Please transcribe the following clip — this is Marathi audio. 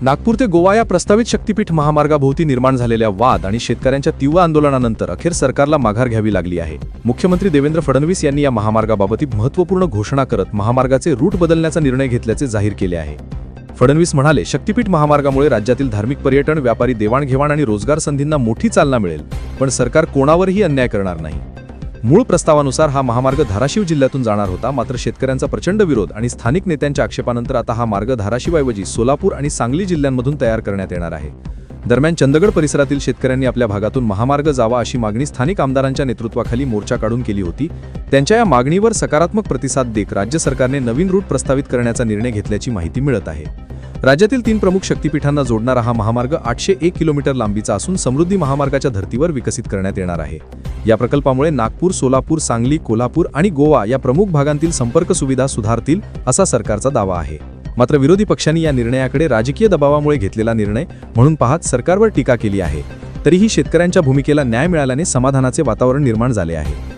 नागपूर ते गोवा या प्रस्तावित शक्तीपीठ महामार्गाभोवती निर्माण झालेल्या वाद आणि शेतकऱ्यांच्या तीव्र आंदोलनानंतर अखेर सरकारला माघार घ्यावी लागली आहे। मुख्यमंत्री देवेंद्र फडणवीस यांनी या महामार्गाबाबत महत्त्वपूर्ण घोषणा करत महामार्गाचे रूट बदलण्याचा निर्णय घेतल्याचे जाहीर केले आहे। फडणवीस म्हणाले, शक्तीपीठ महामार्गामुळे राज्यातील धार्मिक पर्यटन, व्यापारी देवाणघेवाण आणि रोजगार संधींना मोठी चालना मिळेल, पण सरकार कोणावरही अन्याय करणार नाही। मूळ प्रस्तावानुसार हा महामार्ग धाराशिव जिल्ह्यातून जाणार होता, मात्र शेतकऱ्यांचा प्रचंड विरोध आणि स्थानिक नेत्यांच्या आक्षेपानंतर आता हा मार्ग धाराशिवऐवजी सोलापूर आणि सांगली जिल्ह्यांमधून तयार करण्यात येणार आहे। दरम्यान चंदगड परिसरातील शेतकऱ्यांनी आपल्या भागातून महामार्ग जावा अशी मागणी स्थानिक आमदारांच्या नेतृत्वाखाली मोर्चा काढून केली होती। त्यांच्या या मागणीवर सकारात्मक प्रतिसाद देत राज्य सरकारने नवीन रूट प्रस्तावित करण्याचा निर्णय घेतल्याची माहिती मिळत आहे। राज्यातील 3 प्रमुख शक्तीपीठांना जोडणारा हा महामार्ग 801 किलोमीटर लांबीचा असून समृद्धी महामार्गाच्या धर्तीवर विकसित करण्यात येणार आहे। या प्रकल्पामुळे नागपूर, सोलापूर, सांगली, कोल्हापूर आणि गोवा या प्रमुख भागांतील संपर्क सुविधा सुधारतील असा सरकारचा दावा आहे। मात्र विरोधी पक्षांनी या निर्णयाकडे राजकीय दबावामुळे घेतलेला निर्णय म्हणून पाहत सरकारवर टीका केली आहे। तरीही शेतकऱ्यांच्या भूमिकेला न्याय मिळाल्याने समाधानाचे वातावरण निर्माण झाले आहे।